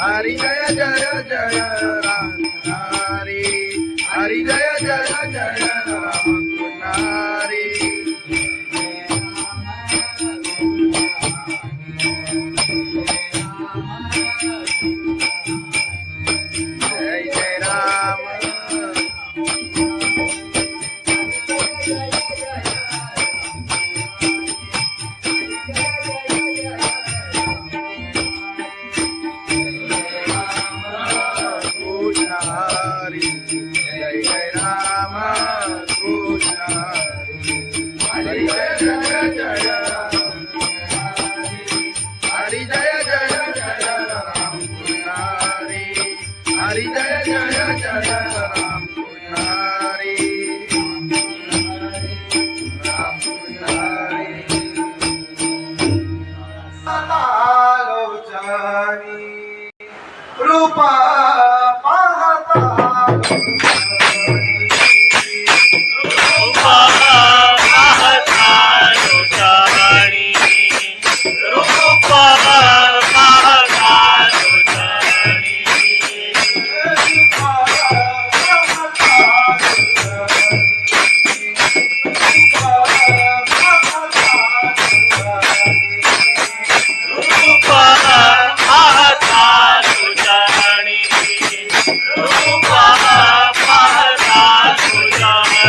Hare Jaya Jaya Jaya Ram रूपा पाहता रूपा पाहता लोटाणी रूपा पाहता लोटाणी रूपा पाहता लोटाणी रूपा पाहता लोटाणी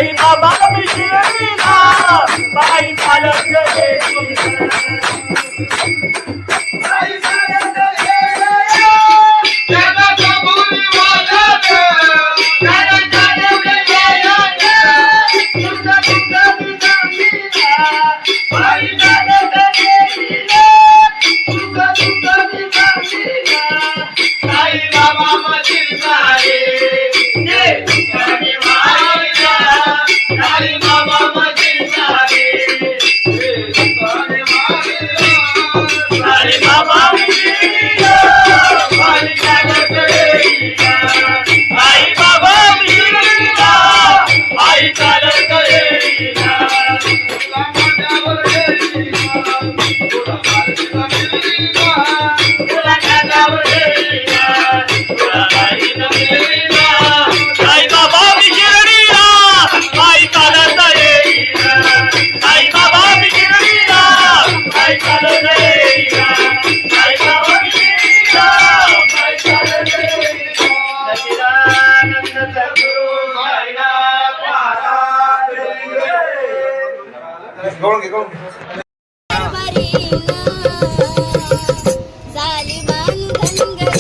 साई बाबा शिर्डीला पायी चालत गेली आई चालत गेली त्याला कबुली वाजत त्याला चालत गेली तुझा तुझा दिसामीला पायी चालत गेली तुझा तुझा दिसामीला साई बाबा मशीन सारे जे तुझ्याने मारिया साई बाबा मशीन सारे जे तुझ्याने मारिया साई बाबा शिर्डीला पायी चालत गेली साई बाबा शिर्डीला पायी चालत गेली तुला माझ्यावर गेली तुला माझ्यावर गेली तुला कानावर गेली तुला काही नसली साई बाबा शिर्डीला पायी चालत गेली साई बाबा शिर्डीला पायी चालत गेली साई बाबा शिर्डीला पायी चालत गेली सच्चिदानंद सद्गुरु साईनाथ महाराज गवळून घे गवळून घे. झाली बांधन गरी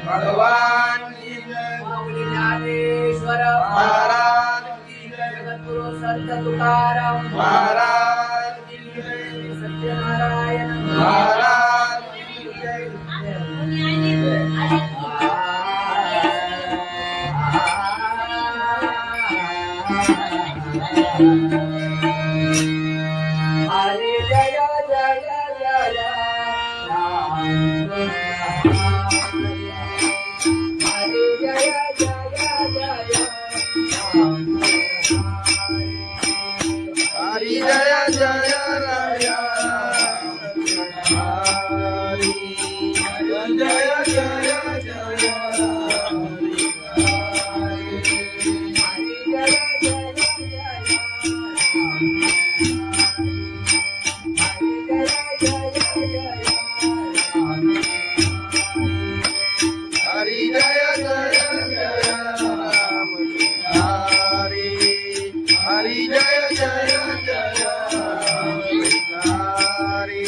भगवान की जय. माऊली ज्ञानेश्वर महाराज की जय. जगद्गुरु संत तुकाराम महाराज की जय. सत्यनारायण महाराज की जय. हरे जय जय जय राम हरे जय जय जय राम हरि जय जय राय हरि जय जय जय हरि जय जय जय राम हरि हरि जय जय जय हरि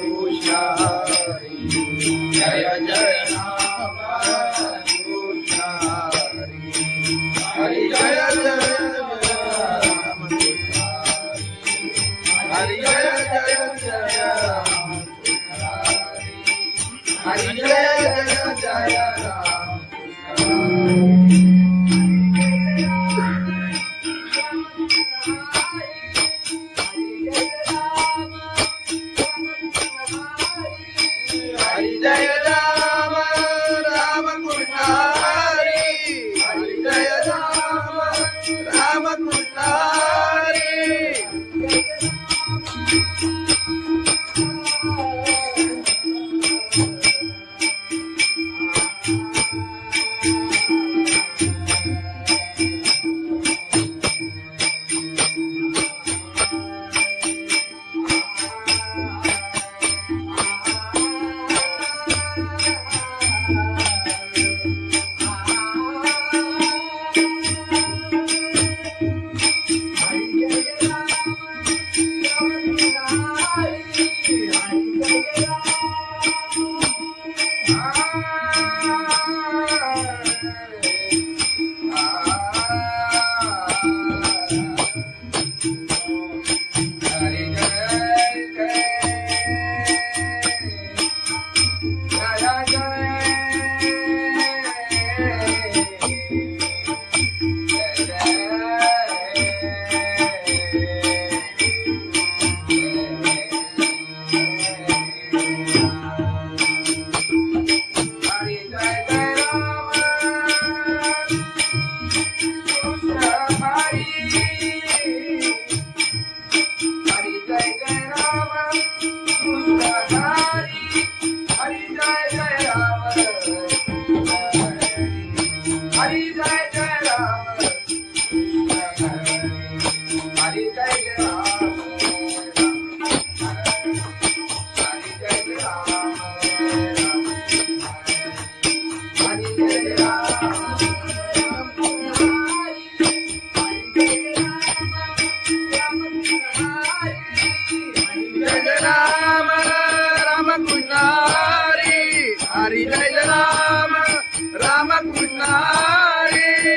कृष्ण जय जय राम कृष्ण हरि जय जय राम हरि जय जय जय राम हरि जय जय जय राम हरि जय राम राम कृष्ण हरि हरि जय राम राम कृष्ण हरि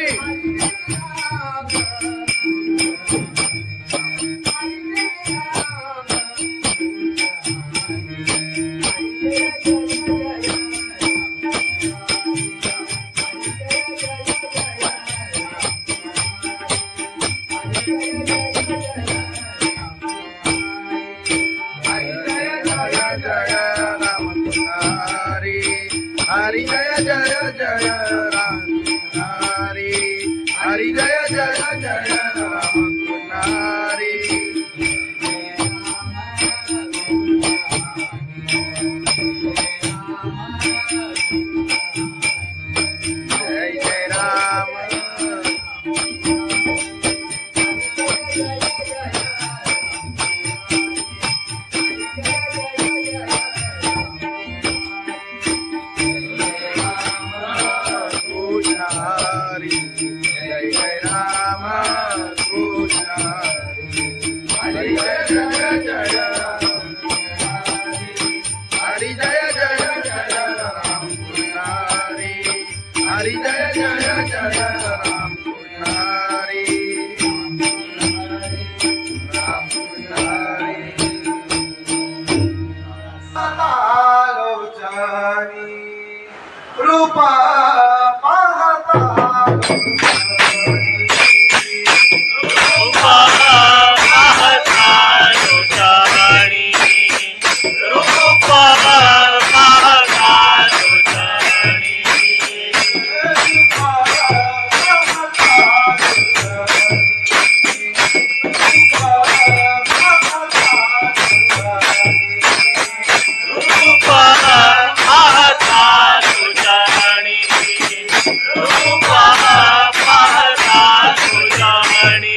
हरि जय राम राम कृष्ण हरि हरि जय जय जय राम हरि हरि जय जय जय राम हरि जय जय राम रूपा पाहता तुझ्याणी रूपा पाहता तुझ्याणी रूपा पाहता तुझ्याणी रूपा पाहता तुझ्याणी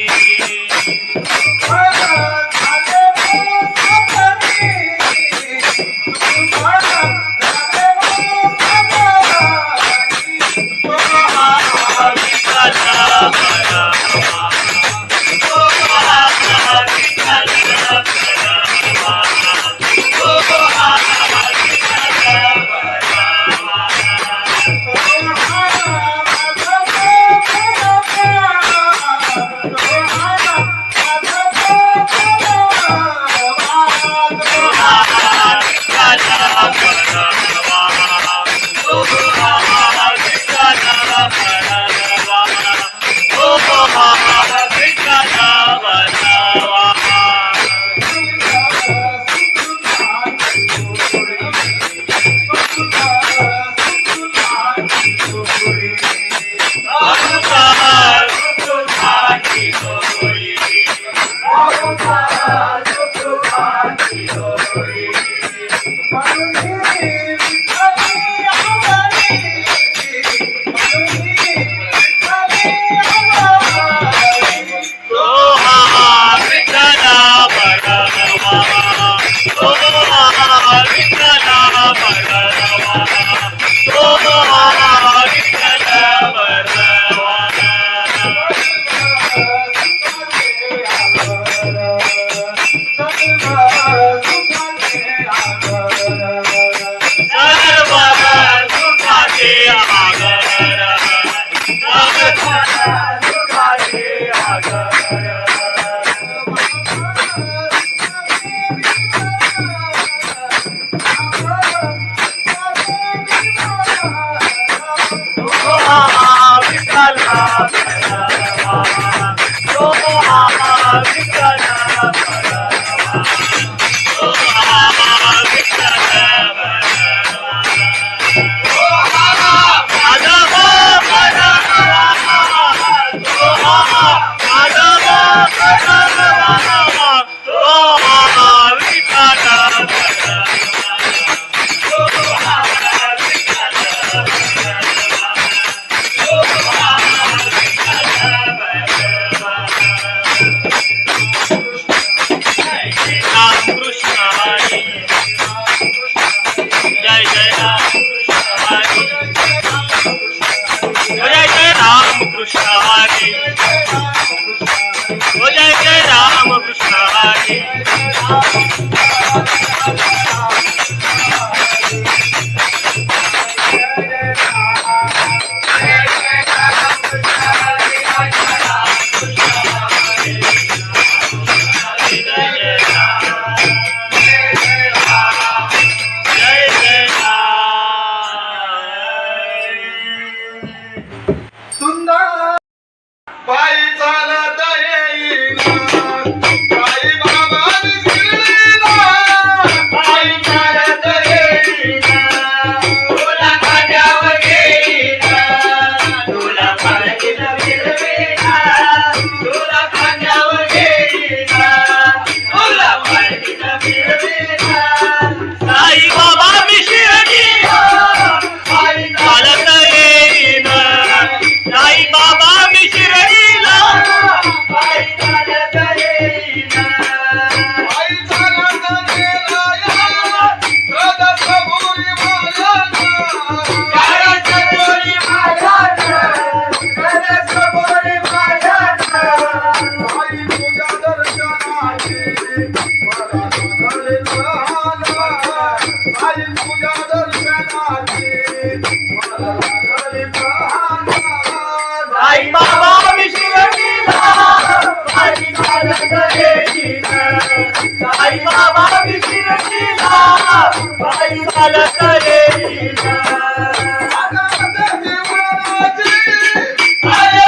अरे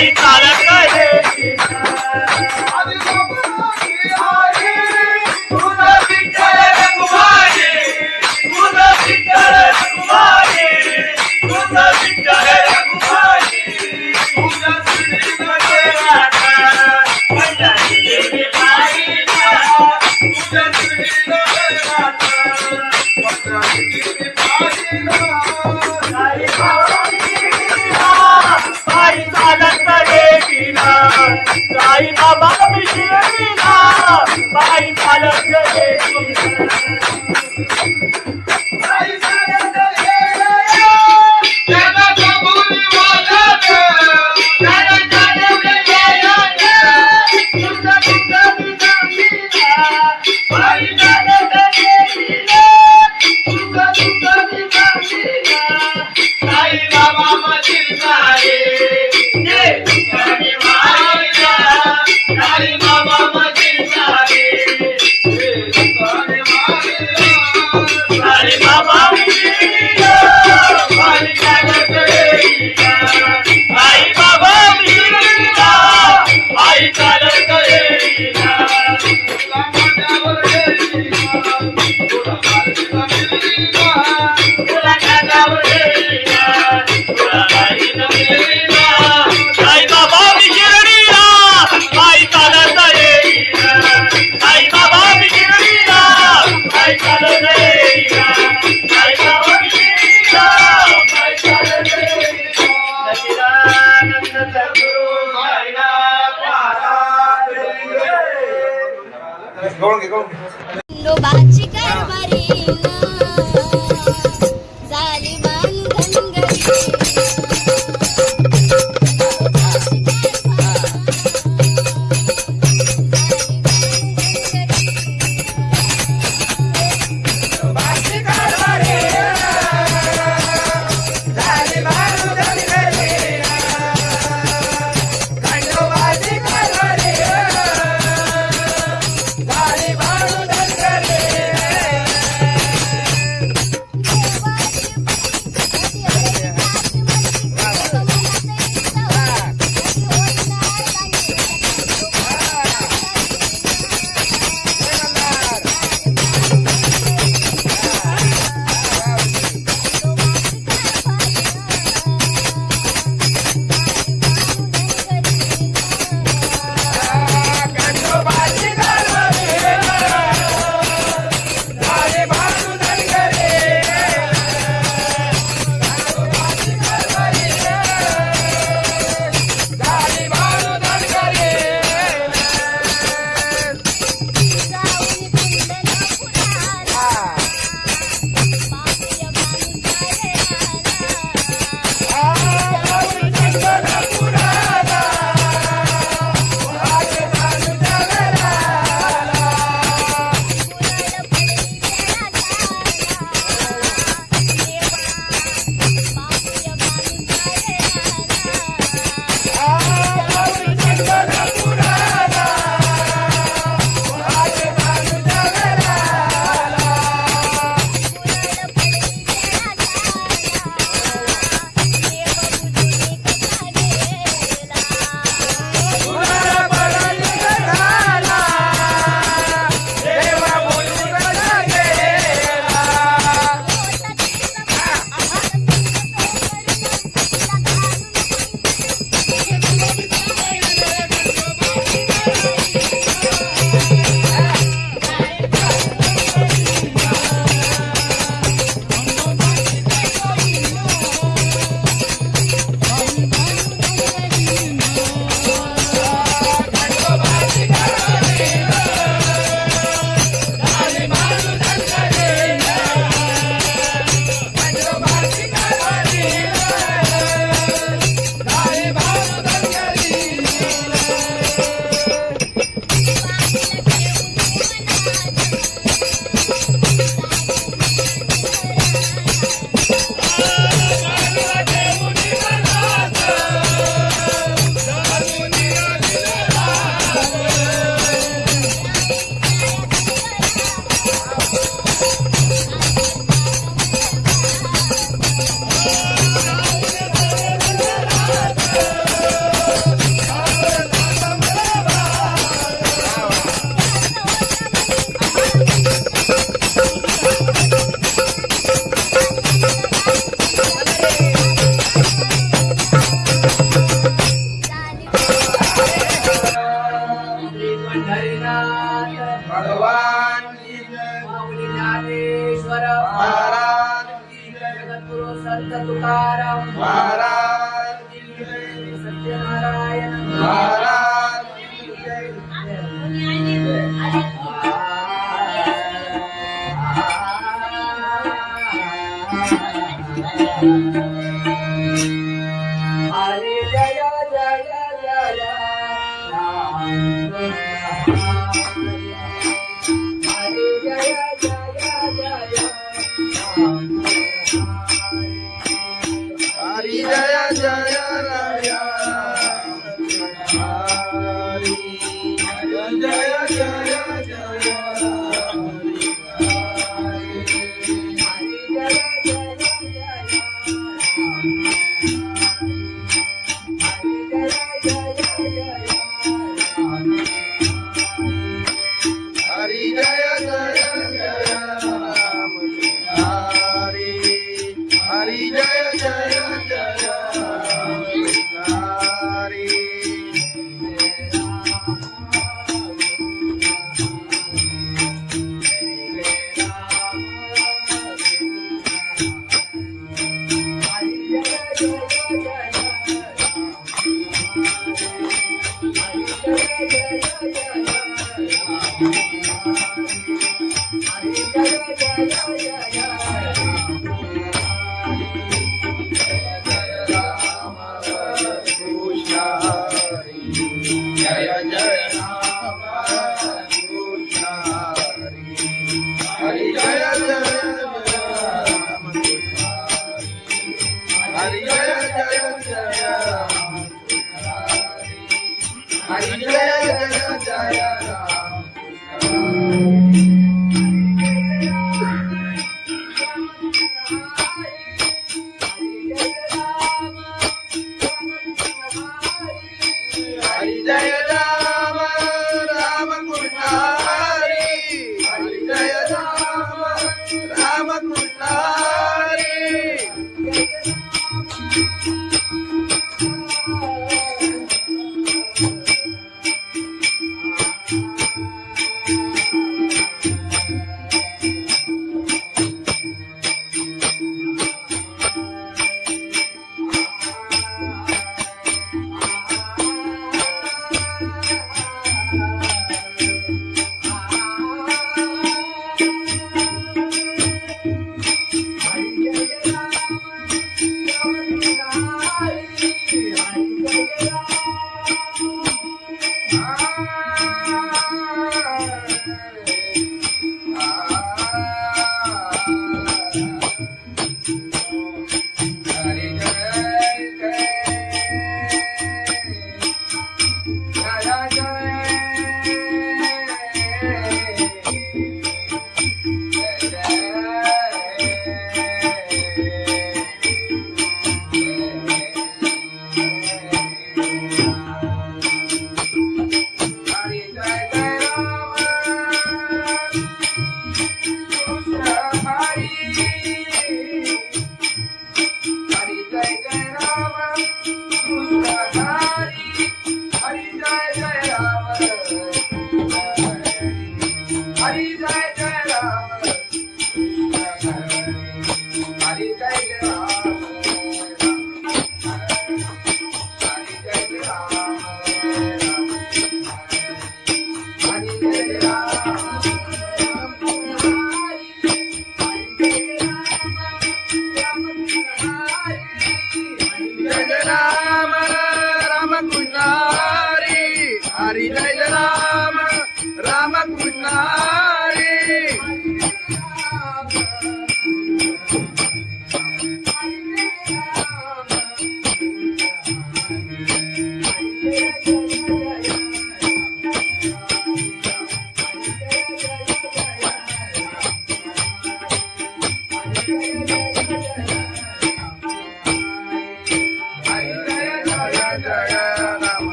बाई चालत गेली आधी बाबाची आई, तुझं विठ्ठल रखुमाई, तुझं विठ्ठल रखुमाई, तुझं विठ्ठल रखुमाई, तुझ्या श्रीनं पंढरीची पायीला, तुझ्या श्रीनं पंढरीची पायीला. साई चालत गेलीला, साई बाबा शिर्डीला, बाई चालत गेलीला. आई चालत गेली, त्याला कबुली वाजत, त्याला चालत गेली, तुझं तुझं सांगितलं. आई चालत गेली, तुझं तुझं सांगितलं. साई बाबा मशीन साई, जय तुझी माईला. साई बाबा मशीन साई, जय तुझी माईला. साई बाबा शिर्डीला, बाई चालत गेलीला, आई बाबा शिर्डीला, बाई चालत गेलीला. तुला माझ्यावर गेलीला, तुला माझ्यावर गेलीला. तुला कानावर गेलीला, तुला बाईनं गेलीला, आई बाबा शिर्डीला, बाई चालत गेलीला, आई बाबा शिर्डीला, बाई चालत गेलीला, आई बाबा शिर्डीला, बाई चालत गेलीला. सच्चिदानंद सद्गुरु साईनाथ महाराज की जय. खंडोबाची कारभारी झाली बांधन घरी हरी जय जय जय राम हरी जय जय जय राम हरि जय जय राया हरि जय जय जय हरि जय जय जय राम हरि हरि जय जय जय राम हरि कृष्ण हरि जय जय राम कृष्ण हरि हरि जय जय राम हरि जय जय जय राम हरि जय जय जय राम हरि जय राम राम कृष्ण हरि हरि जय राम राम कृष्ण हरि हरि जय राम राम कृष्ण हरि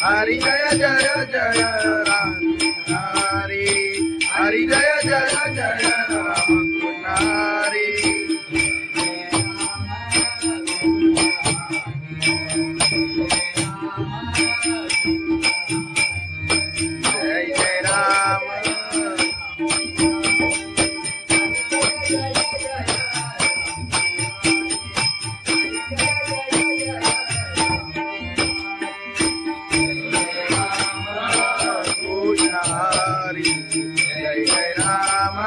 हरि जय जय जय राम हरि हरि जय जय जय राम हरि जय जय राम कृष्ण हरि जय जय राम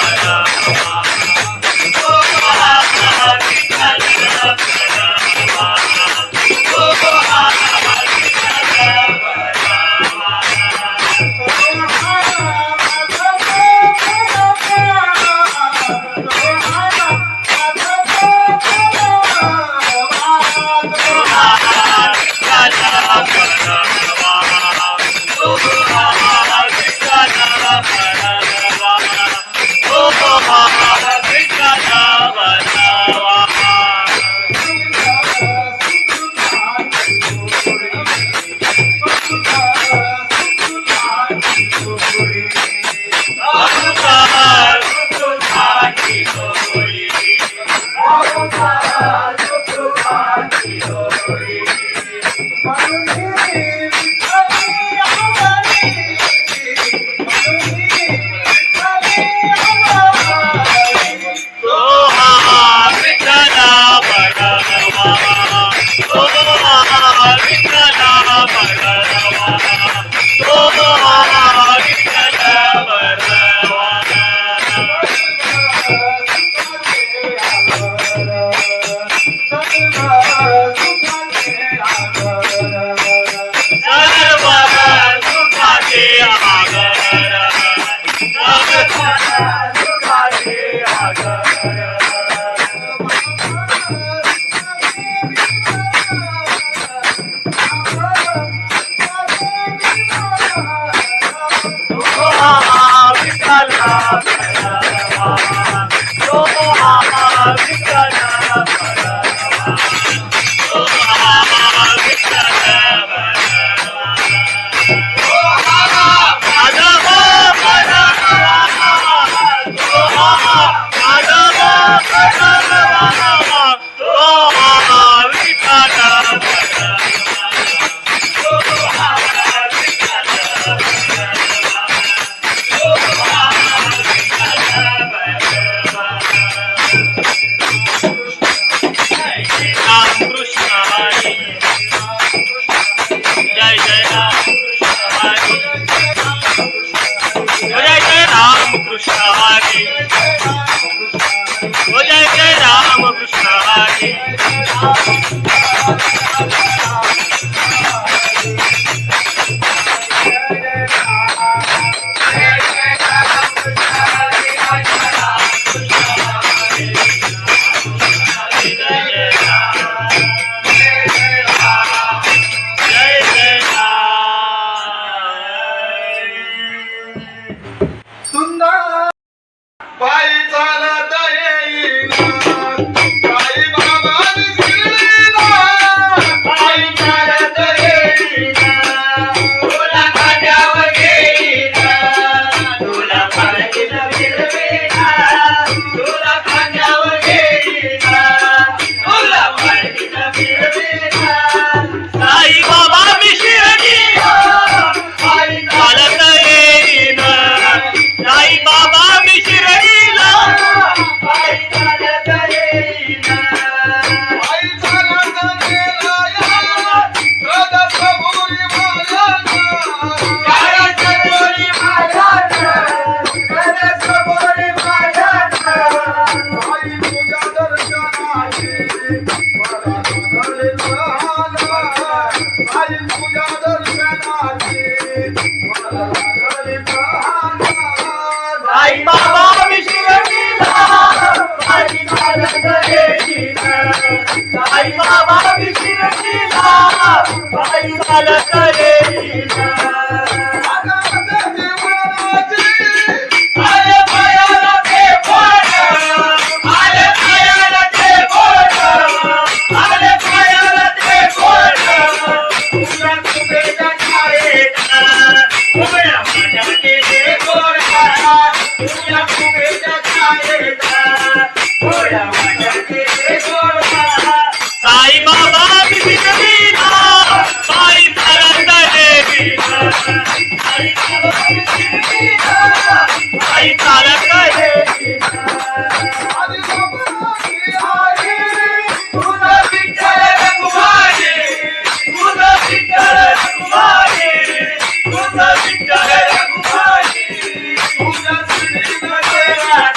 Thank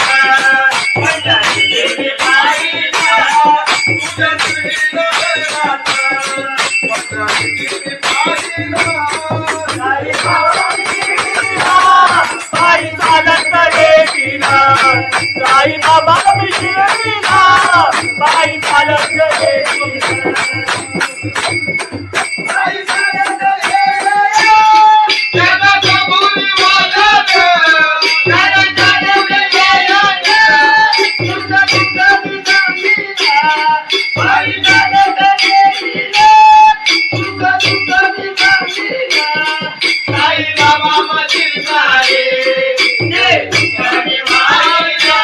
you. साई बाबा मी शिर्डीला बाई चालत गेली आई चालत गेली त्याला कबुली वाजत त्याला चालत गेली तुझा तुझा दिसामीला आई चालत गेली तुझा तुझा दिसामीला साई बाबा मशीन सारे ये तुझे मारिया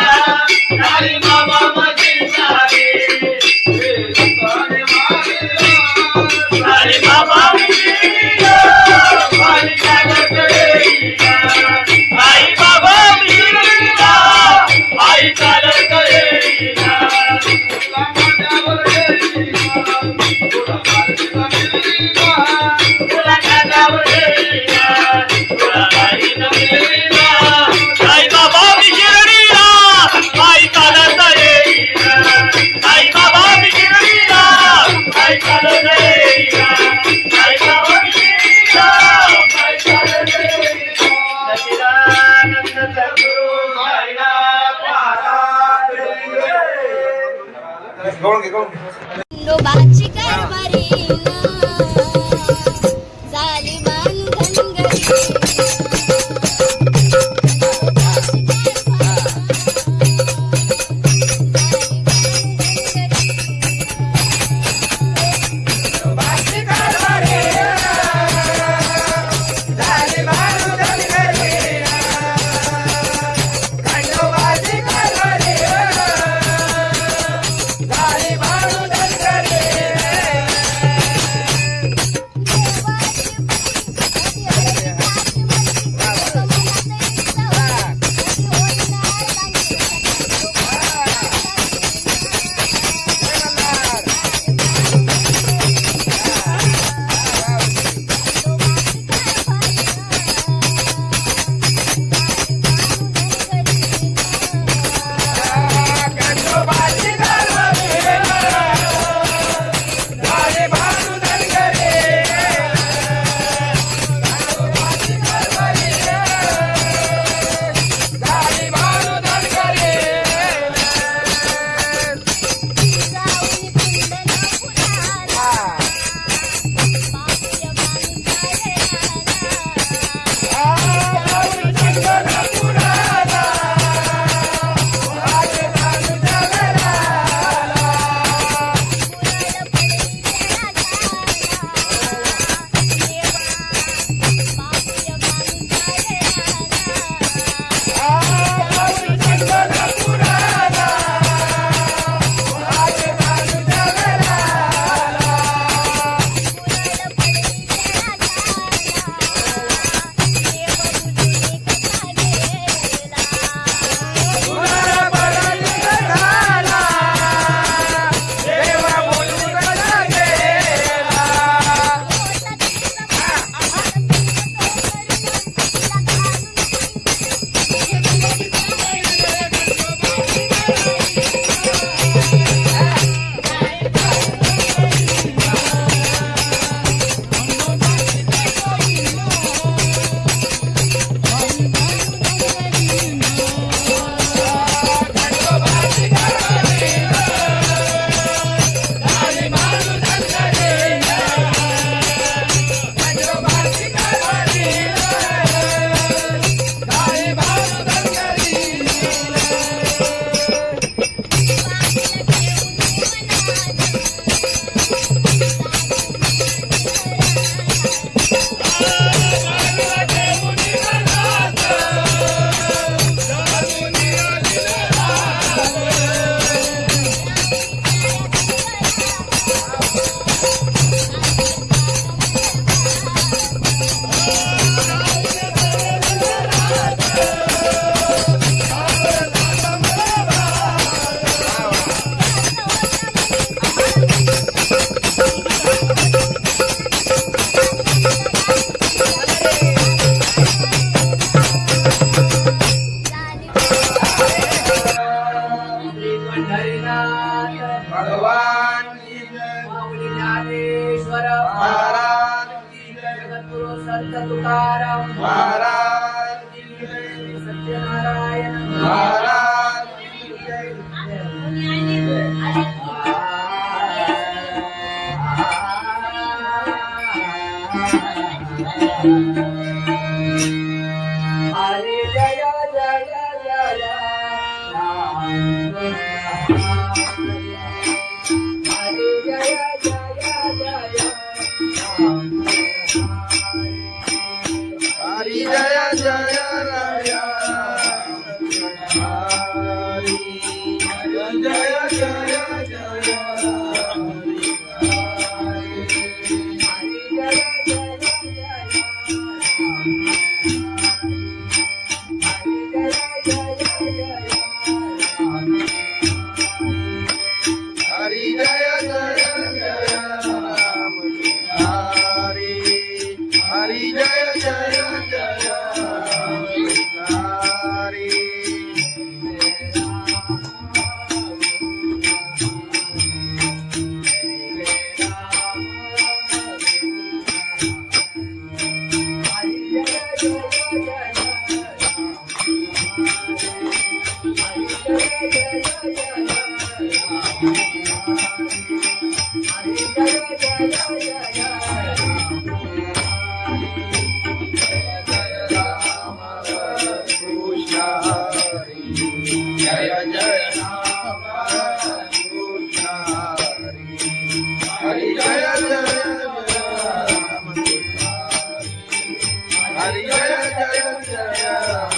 साई बाबा मशीन सारे ये तुझे मारिया साई बाबा मी शिर्डीला बाई चालत गेली साई बाबा मी शिर्डीला बाई चालत गेली तुला माझ्यावर गेली तुला मारतीला मिळली तुला खांद्यावर गेलीना, तुला बाईनं मिळलीना. साई बाबा मी शिर्डीला, बाई चालत येईना. साई बाबा मी शिर्डीला, बाई चालत येईना. साई बाबा मी शिर्डीला, बाई चालत येईना. सच्चिदानंद सद्गुरू साईनाथ महाराज की जय. खंडोबाची कारभारी झाली बांधन घरी संत तुकाराम महाराज सत्यनारायण महाराज हरी जय जय जय राम हरी जय जय जय राम हरी जय जय राय हरी जय जय जय हरी जय जय जय राम हरी हरी जय जय जय हरी जय जय राम कृष्ण हरि जय जय राम हरि जय जय जय राम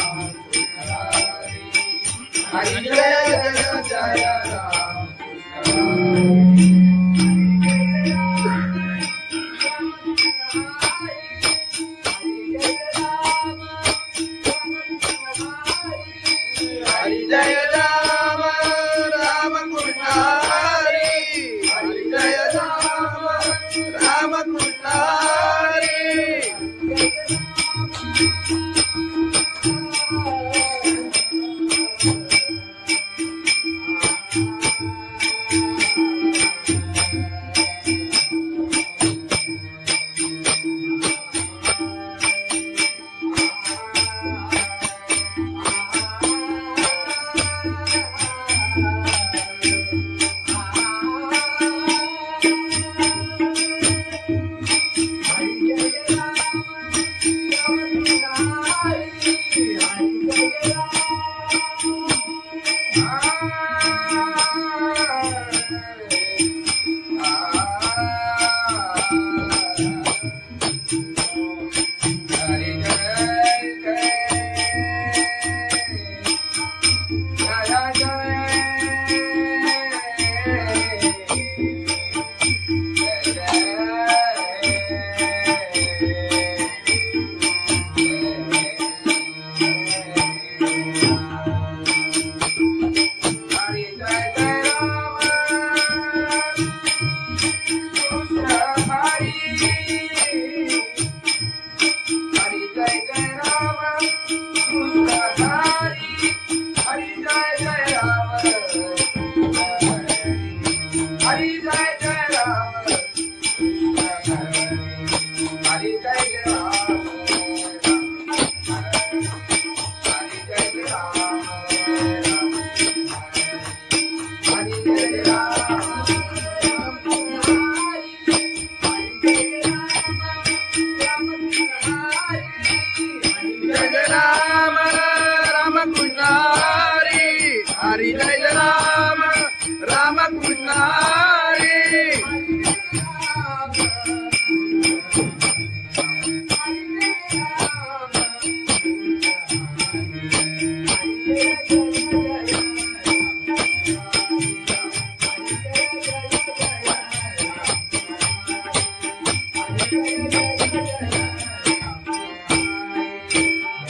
हरि जय जय जय राम हरि जय राम राम कृष्ण हरि हरि जय राम राम कृष्ण हरि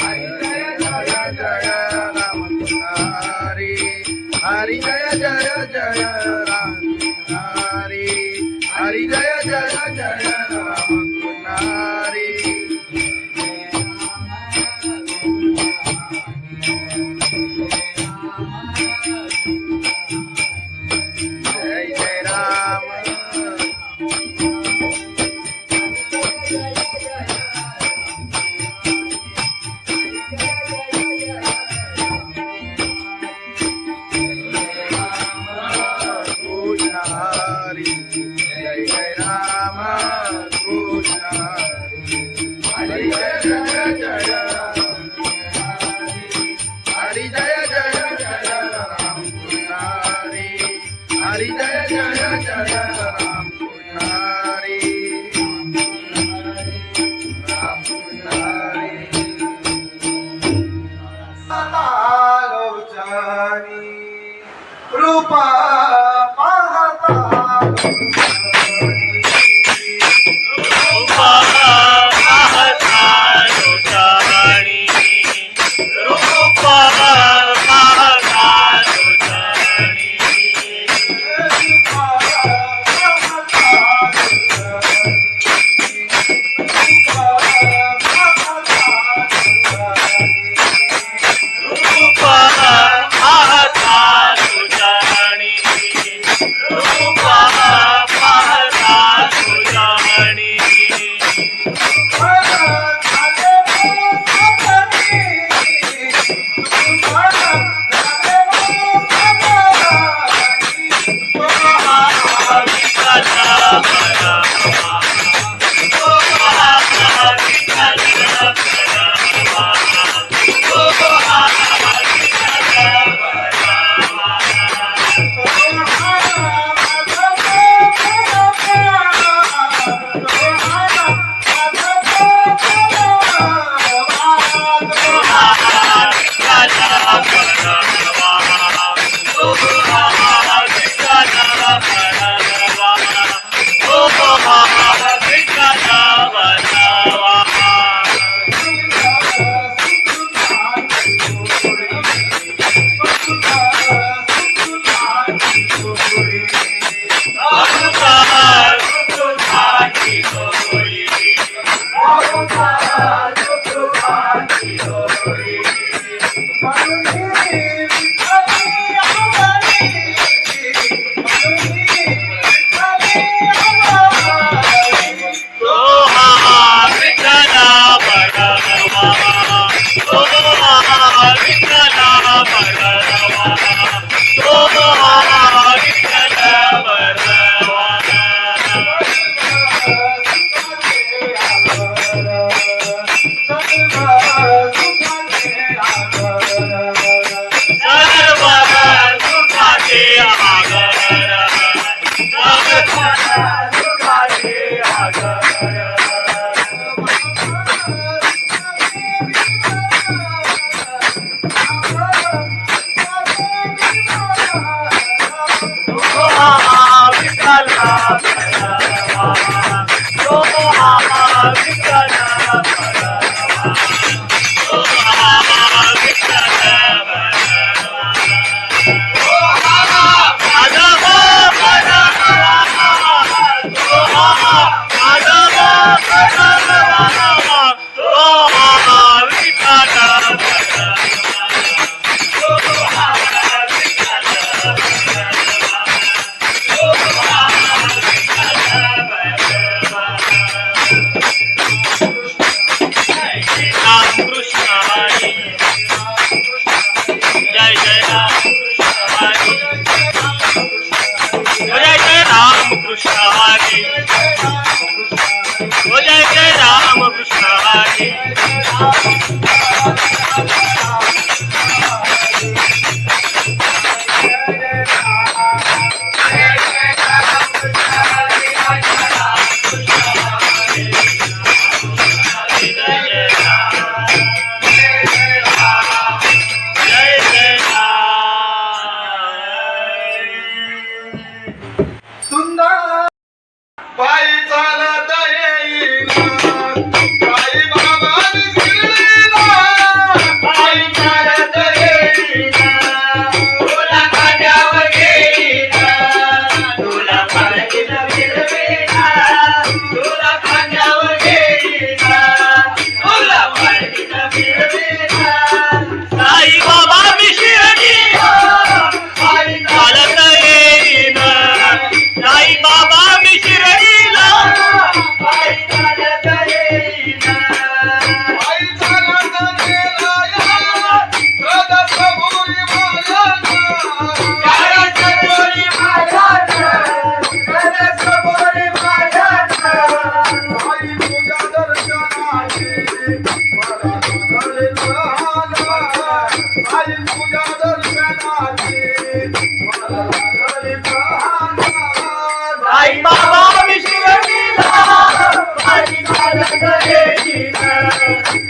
हरि जय राम राम कृष्ण हरि हरि जय जय जय राम हरि हरि जय जय जय राम हरि जय जय राम रूपा पाहता रूपा पाहता तुझ्याणी रूपा पाहता तुझ्याणी रूपा पाहता तुझ्याणी रूपा पाहता तुझ्याणी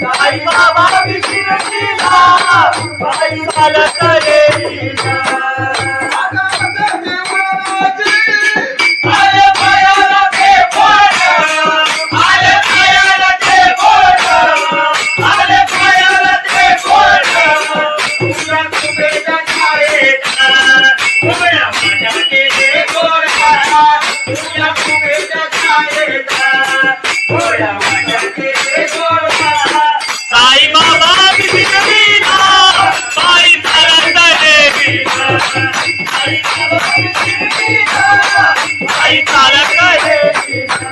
साई साई बाबा विशिरतीला पायी चालत येईना. आले पायाला ते बोट, आले पायाला ते बोट, आले पायाला ते बोट. तुझ्या कुबेच्या छायेचा उभ्या माझ्या केले गोडा, तुझ्या कुबेच्या छायेचा उभ्या माझ्या केले गोडा. साई बाबा विशिरतीला पायी चालत येईना. साई बाबा विशिरतीला पायी चालत येईना.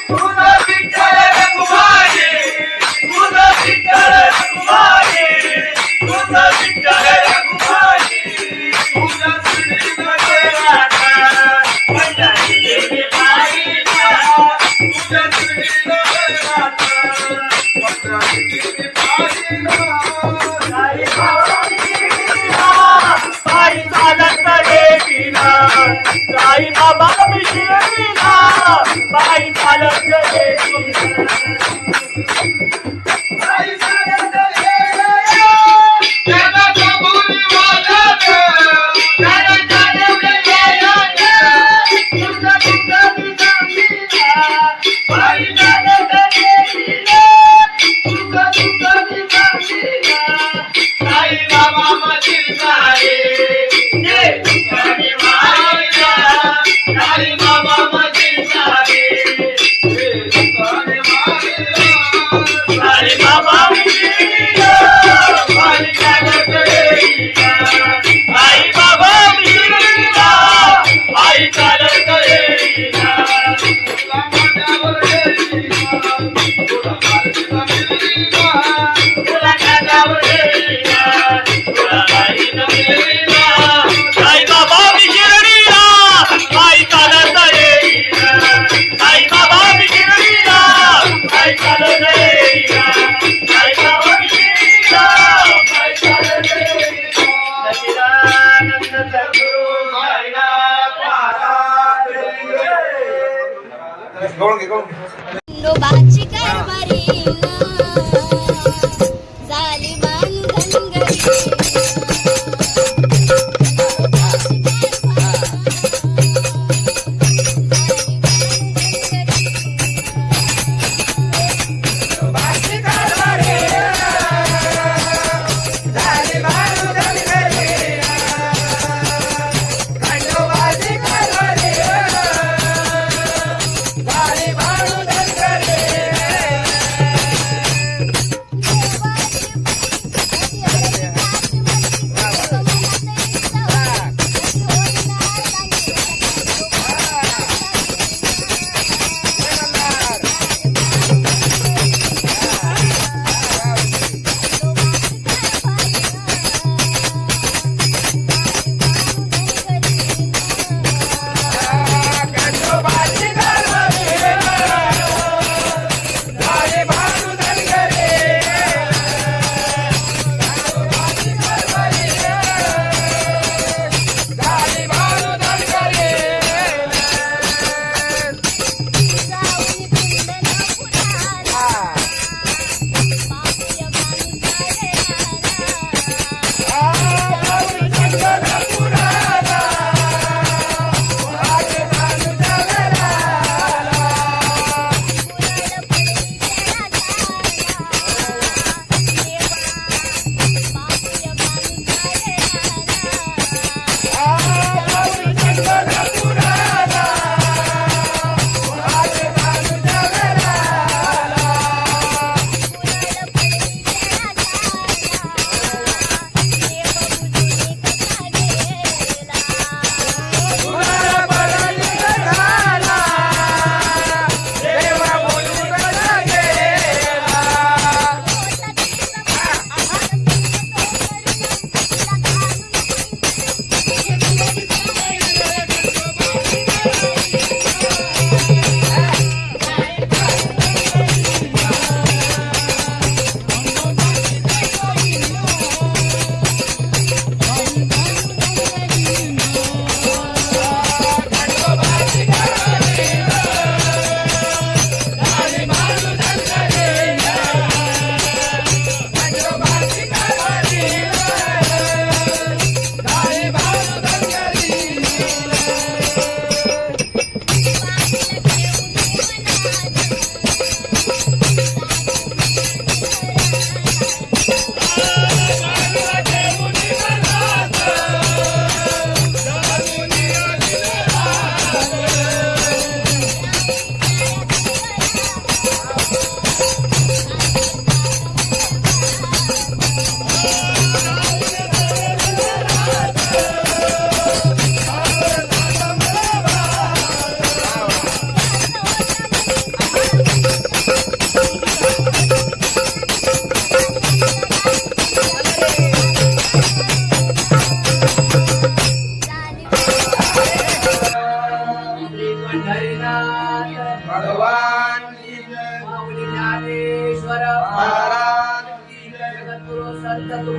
तुझं विठ्ठल रघुमाई, तुझं विठ्ठल रघुमाई, तुझं विठ्ठल रघुमाई. तुझ्या श्रीमध्ये राधा पंढरी गेली पायीला, तुझ्या श्रीमध्ये राधा पंढरी गेली पायीला. साई बाबा विशिरतीला पायी चालत येईना. साई बाबा विशिरतीला पायी चालत येईना. खंडोबाची कारभारी झाली बांधन घरी.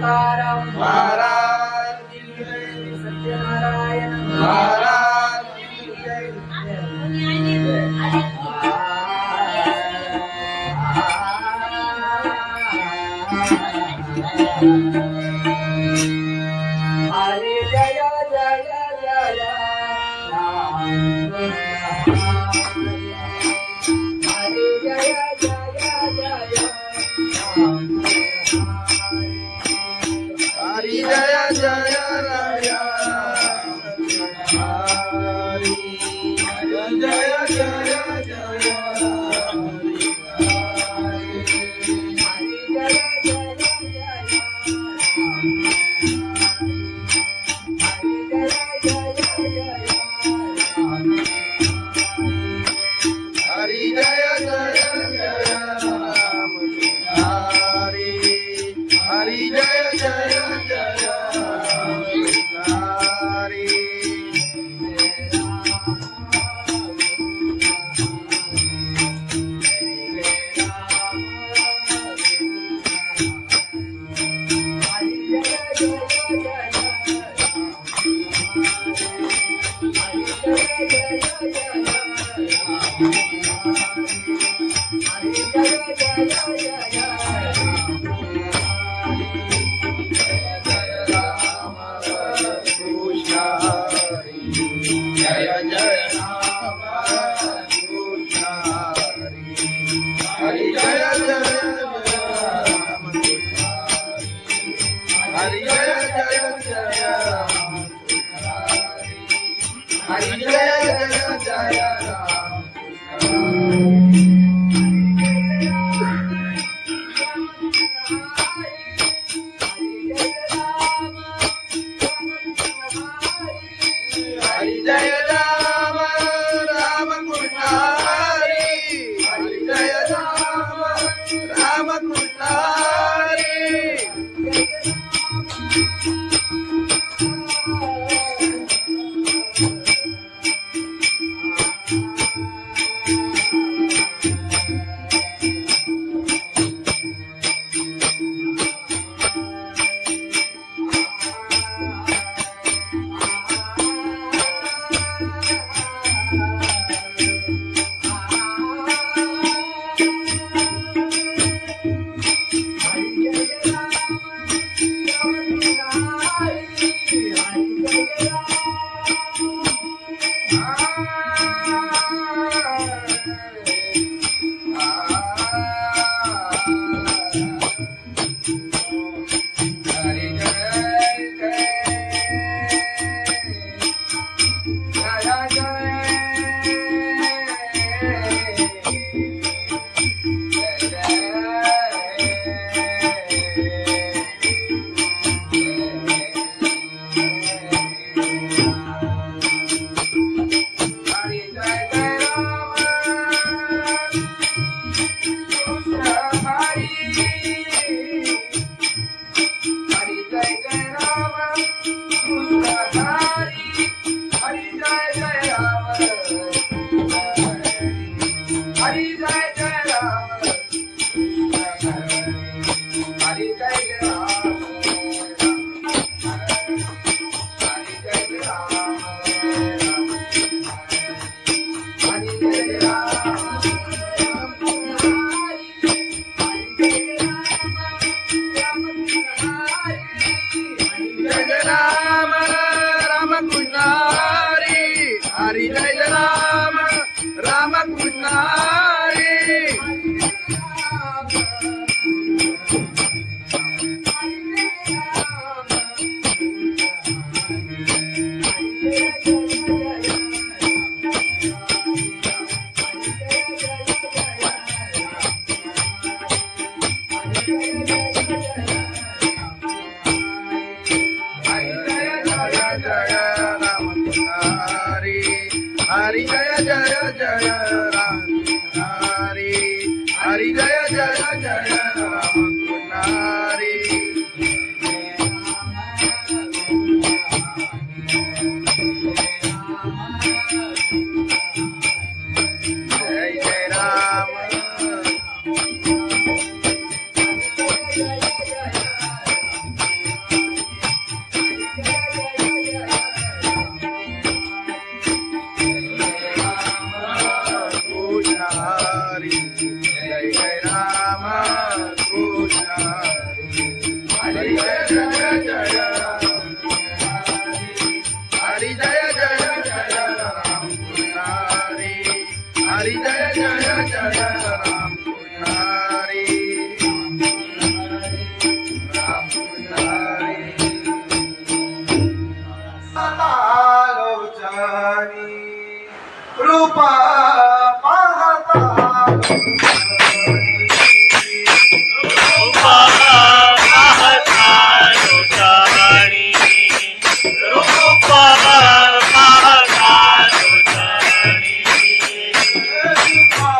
तुकाराम महाराज की जय. सत्यनारायण महाराज की जय. हरे जय जय जय राम हरे जय जय जय राम हरी जय जय राय. हरी जय जय जय हरी जय जय जय राम. हरी हरी जय जय जय राम. हरी कृष्ण हरी जय जय राम कृष्ण हरी जय जय राम. हरी जय जय राम. हरी जय जय राम. हरी जय राम राम कृष्ण हरी. हरी जय राम राम कृष्ण हरी. हरी जय राम राम कृष्ण हरी. हरी जय जय जय राम हरी. हरी जय जय जय राम हरी. जय जय राम. जय हरी जय जय जय राम पुजारी हरी जय जय जय राम पुजारी राम पुजारी लोचनी रूपा पाहता रूपा पाहता लोचनी रूपा पाहता लोचनी रूपा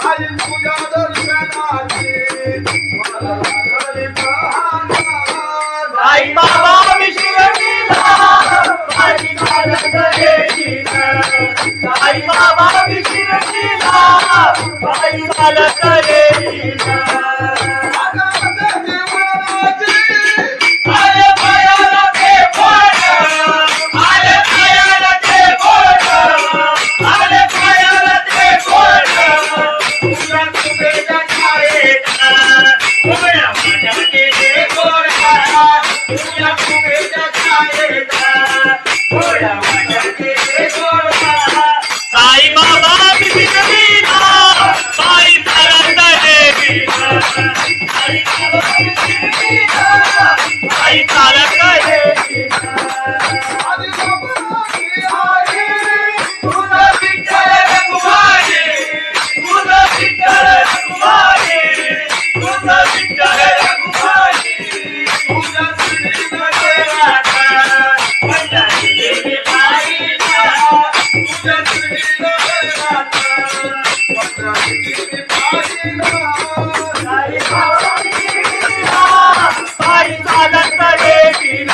आई तुझ्या दर्शनाची मला लागली तहाना. साई बाबा विशिरलीला बाई चालत येईल. साई बाबा विशिरलीला बाई चालत येईल. आले पायाला ते बोट, आले पायाला ते बोट, आले पायाला ते बोट. तुझ्या तुझ्या छायेत उघड्या माझ्या केले गोडा. तुझ्या तुझ्या छायेत उघड्या माझ्या केले गोडा. साई बाबा विशिरलीला बाई चालत येईल. साई बाबा विशिरलीला बाई चालत येईल. तुझं विठ्ठल रखुमाई, तुझं विठ्ठल रखुमाई, तुझं विठ्ठल रखुमाई. तुझ्या श्रीमध्ये राधा पंढरीची बाईला, तुझ्या श्रीमध्ये राधा पंढरीची बाईला. साई बाबा विशिरलीला बाई चालत येईल.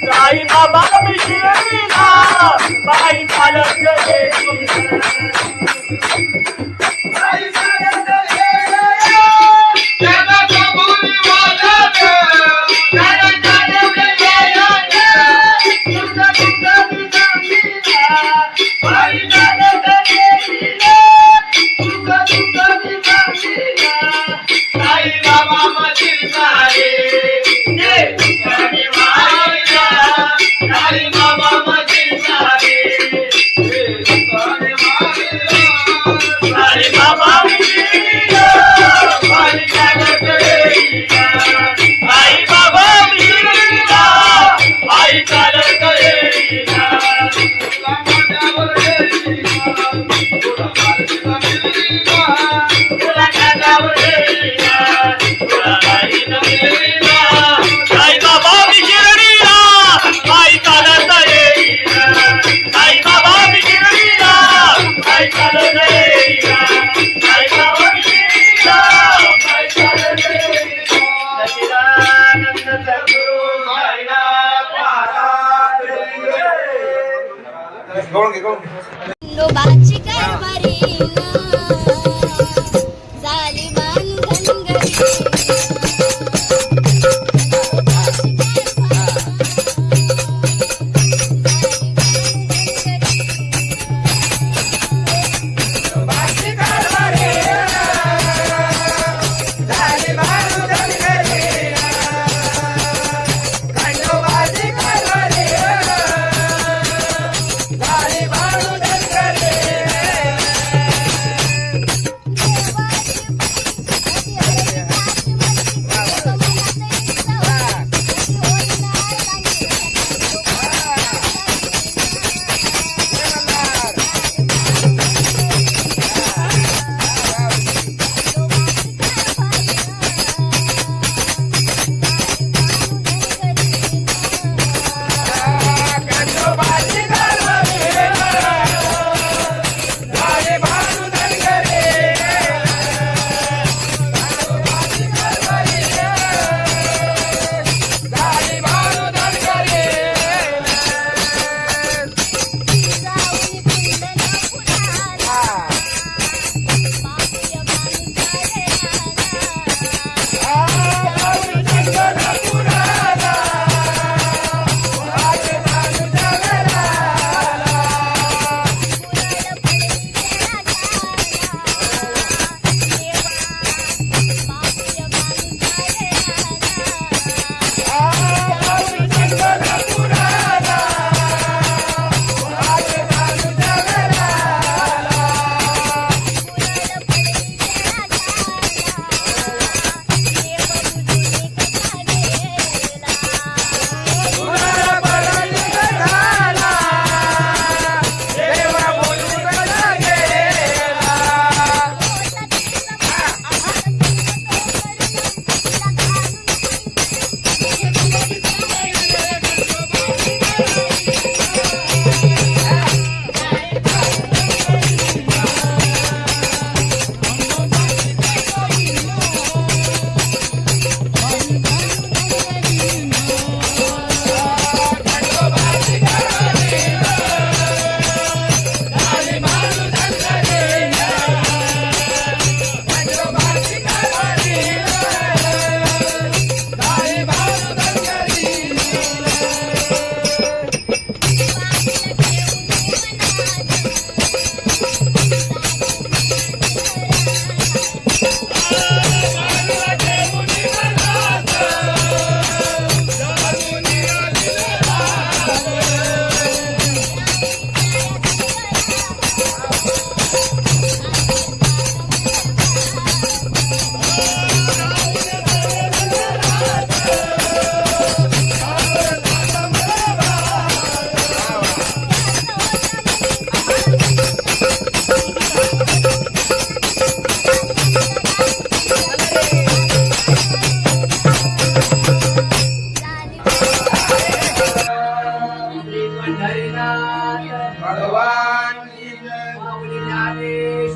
साई बाबा विशिरलीला बाई चालत येईल. बाई चालत येईल. त्याला कबुली वाजत, त्याला जाणवलं येईल. तुझं तुझं विसरलीला बाई चालत येईल. तुझं तुझं विसरलीला साई बाबा मधील सारे जे तुझ्याने वाहिला. साई बाबा मधील सारे जे तुझ्याने वाहिला. साई बाबा विशिरलीला बाई चालत येईल. साई बाबा विशिरलीला बाई चालत येईल. तुला माझ्यावर येईना, तुला माझ्या मिलीना. तुला कानावर येईना, तुला बाईनं मिळवीना. साई बाबा विशिरलीला बाई चालत येईल. साई बाबा विशिरलीला बाई चालत येईल. साई बाबा विशिरलीला बाई चालत येईल. सच्चिदानंद सद्गुरु साईनाथ महाराज की जय. गवळण घे, गवळण घे. खंडोबाची कारभारी झाली बांधनगरी. Bye.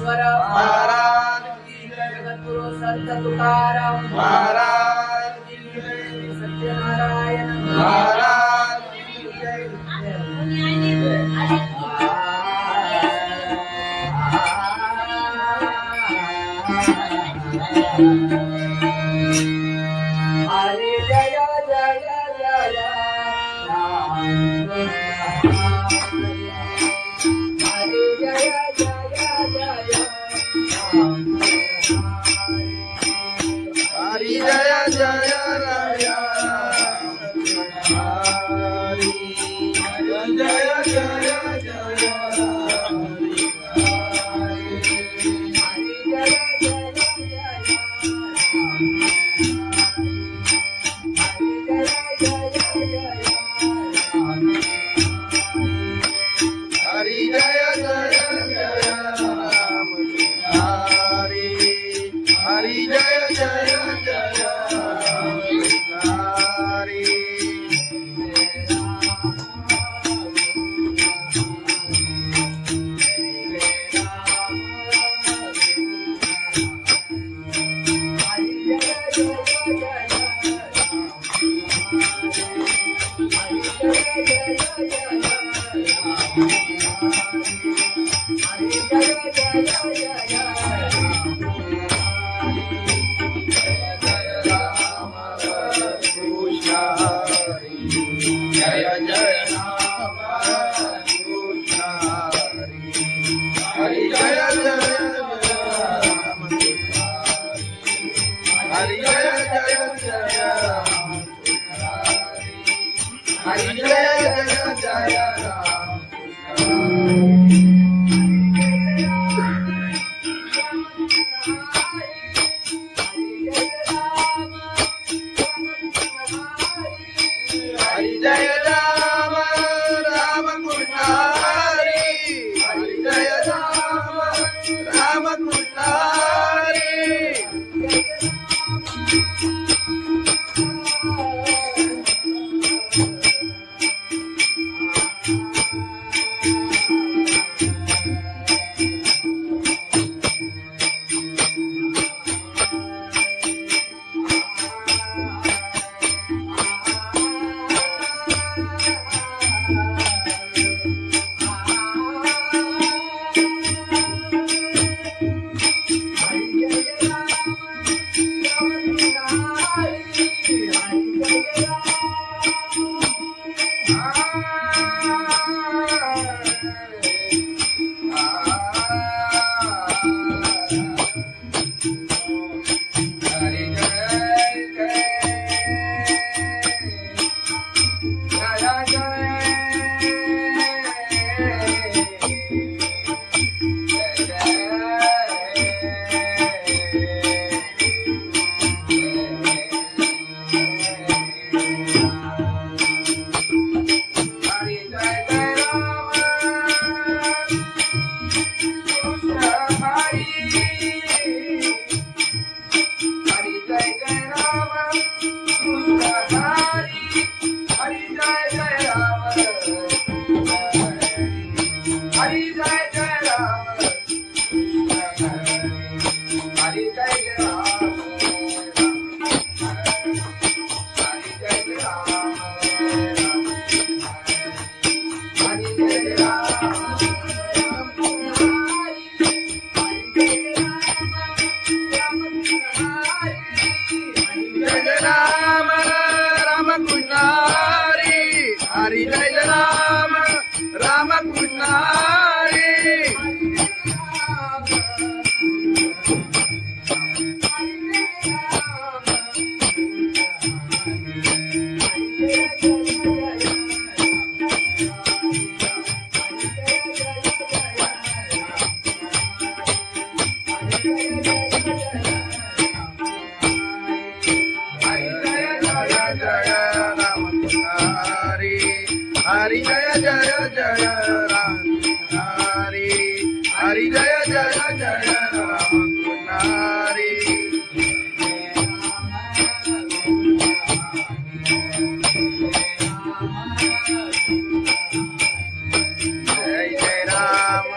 ज्ञानेश्वर महाराज जगद्गुरु संत तुकाराम महाराज सत्यनारायण महाराज हरे जय जय जय राम हरे जय जय जय राम हरि जय जय राय हरि जय जय जय हरि जय जय जय राम हरि हरि जय जय जय हरि जय जय राम कृष्ण हरि जय जय राम हरि जय जय राम हरि जय जय राम हरि जय राम राम कृष्ण हरि हरि जय राम राम कृष्ण हरि हरि जय राम राम कृष्ण हरि हरि जय जय जय राम हरि हरि जय जय जय राम हरि जय जय राम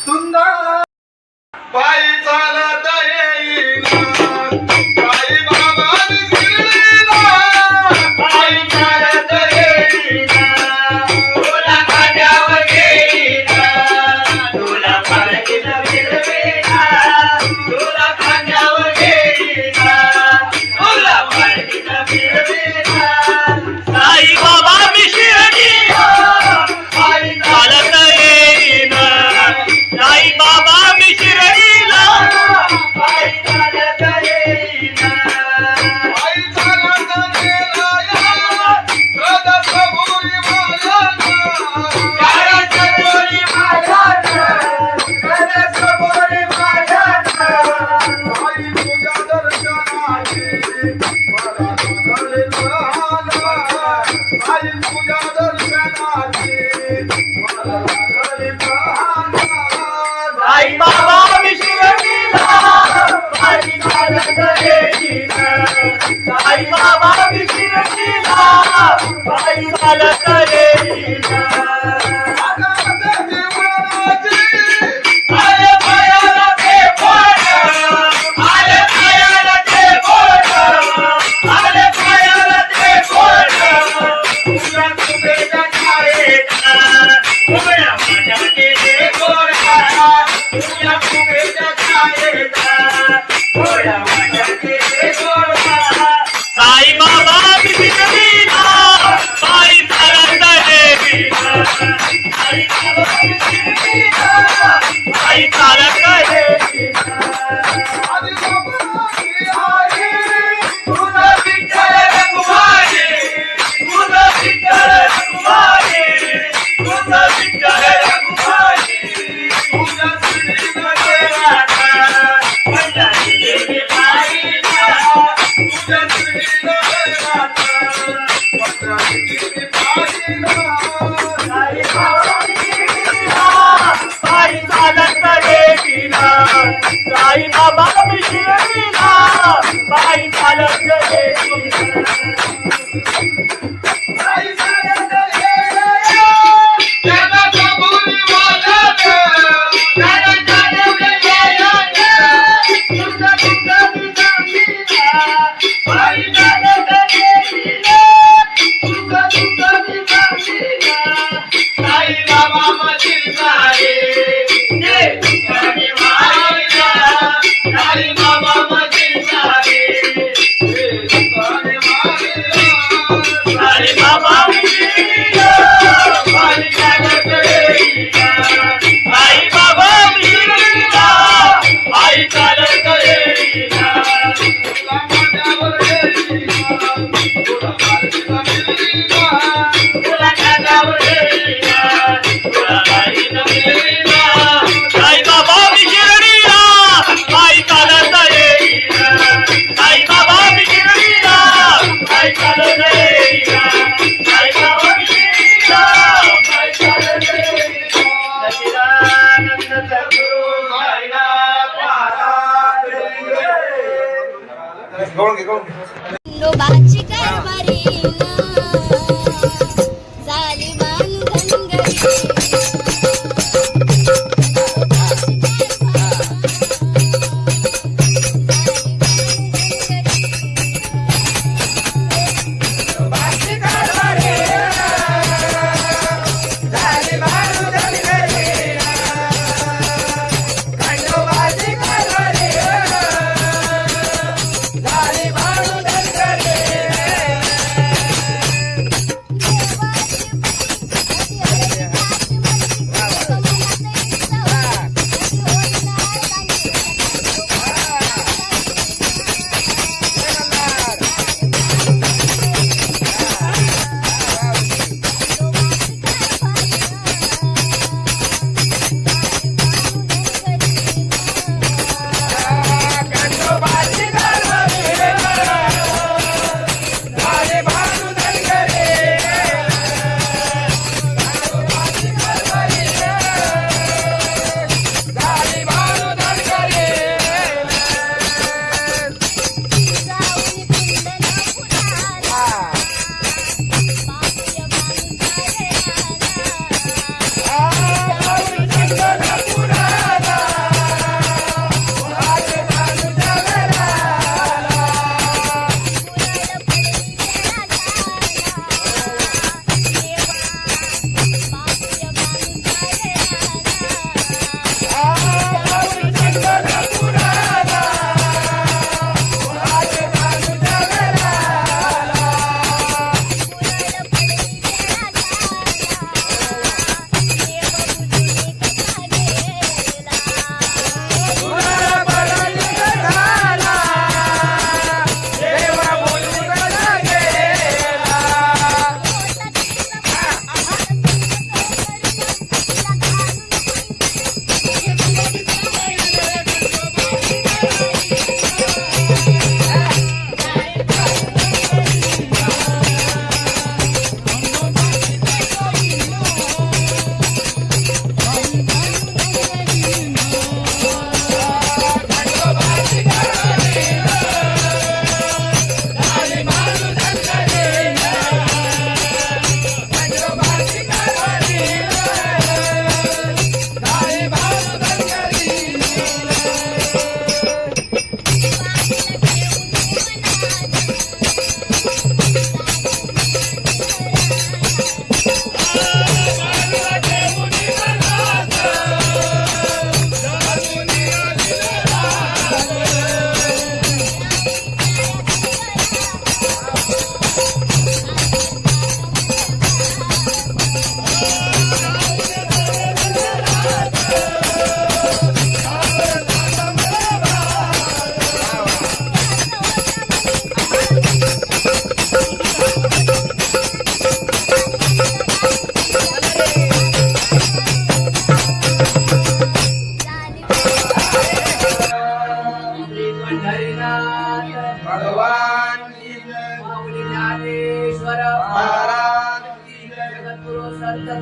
सुंदर पायी चालत येईन साई बाबा शिर्डीला पायी चालत येईन, तुला खांद्यावर घेईन, तुला पालखीत फिरवीन, तुला खांद्यावर घेईन, तुला पालखीत फिरवीन. साई बाबा मी शिर्डीला पायी चालत येईन, साई बाबा मी शिर्डीला पायी चालत येईन. पायी चालत गेला या सदसभोरी माझ्या सदसभोरी माझ्या, सदसभोरी माझ्या. आई तुझ्या दर्शनाची मला बदल झाला आई तुझ्या दर्शनाची मला बदल झाला साई बाबा मी शिर्डीला पायी चालत येईन, साई बाबा मी शिर्डीला पायी चालत येईन. आले पायाला ते बोट, आले पायाला ते बोट, आले पायाला ते बोट. तुझ्या कुबेच्या छायेत, उभ्या माझ्या गेले गोरा. तुझ्या कुबेच्या छायेत, उभ्या माझ्या गेले गोरा. साई बाबा मी शिर्डीला पायी चालत येईन, साई बाबा मी शिर्डीला पायी चालत येईन. तुझं विठ्ठल रखुमाई, तुझं विठ्ठल रखुमाई, तुझं विठ्ठल रखुमाई. तुझ्या श्रीमध्ये राधा, पंढरी देवी माईला, तुझ्या श्रीमध्ये राधा, पंढरी देवी माईला. साई बाबा मी शिर्डीला पायी चालत येईन, साई बाबा मी शिर्डीला पायी चालत येईन. पायी चालत येईन, जगाच्या भुईवाल्यात, जगाच्या भुईवाल्यात, तुझं दुःख मी सांगीन. पायी चालत येईन, तुझं दुःख मी सांगीन. साई बाबा मशील सारे, ते दुःखाने मारीला. साई बाबा मशील सारे, ते दुःखाने मारीला. साई बाबा शिर्डीला पायी चालत येईन, साई बाबा शिर्डीला पायी चालत येईन. तुला खांद्यावर घेईन, तुला पालखीत फिरवीन. साई बाबा मी शिर्डीला पायी चालत येईन, साई बाबा मी शिर्डीला पायी चालत येईन, साई बाबा मी शिर्डीला पायी चालत येईन. सच्चिदानंद सद्गुरु साईनाथ महाराज की जय. खंडोबाची कारभारी झाली मान धनगरी. खंडोबाची कारभारी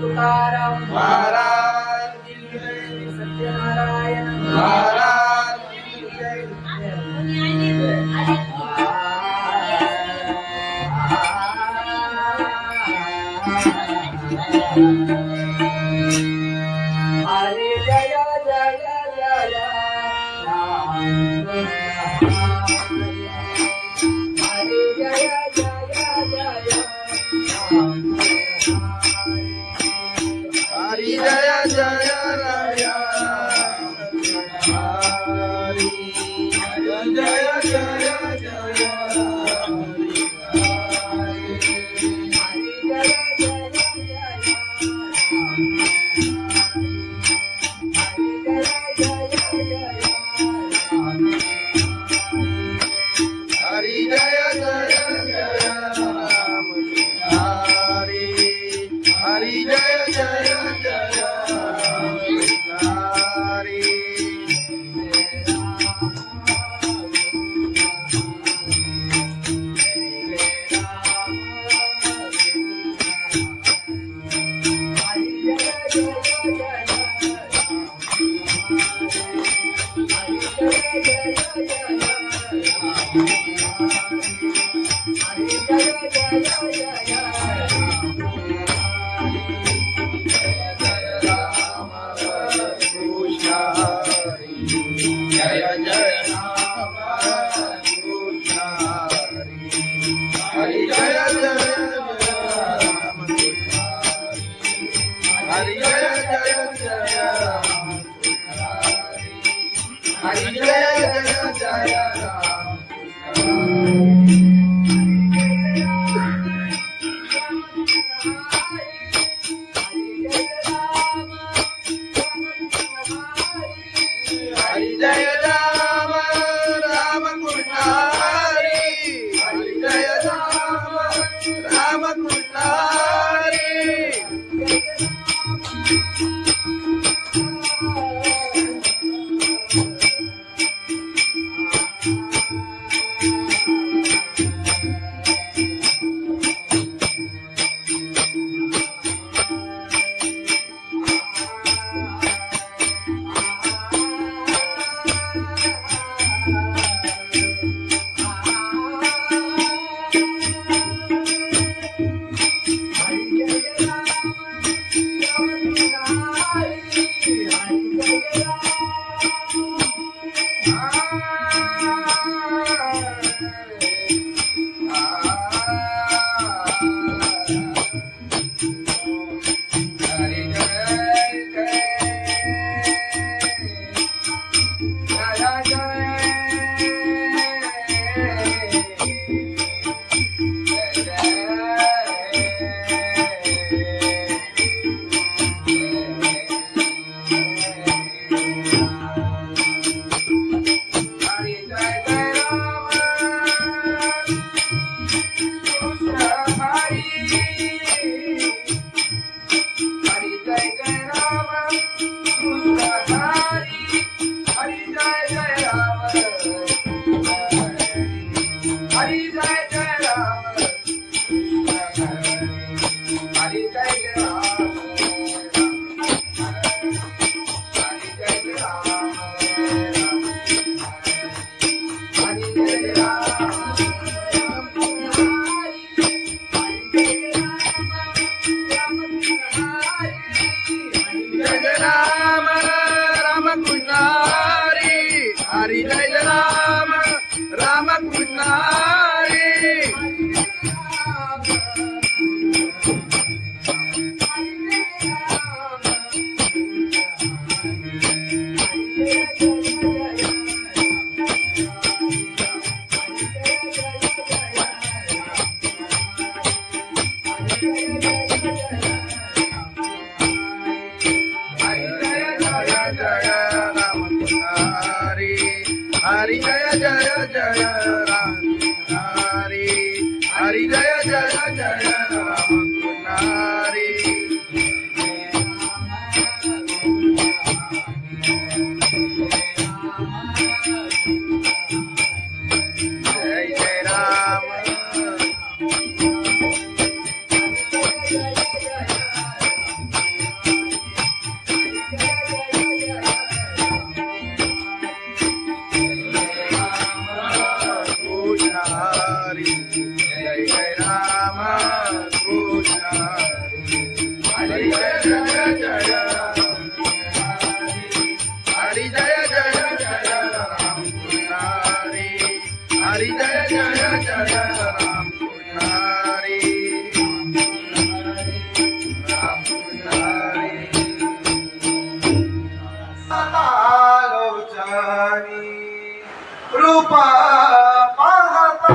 तुकाराम महाराज की जय, सत्यनारायण महाराज की जय. हरे जय जय जय राम हरे जय जय जय राम हरि जय जय राया हरि जय जय जय हरि जय जय जय राम हरि हरि जय जय जय हरि जय जय राम कृष्ण हरि जय जय राम हरि जय जय जय राम हरि जय जय जय राम हरि जय राम राम कृष्ण हरि हरि जय राम राम कृष्ण हरि हरि जय राम राम कृष्ण हरि हरि जय जय जय राम हरि हरि जय जय जय राम हरि जय जय राम हरी जय जय जय राम कृष्ण हरी राम कृष्ण हरी लोचनी रूपा पाहता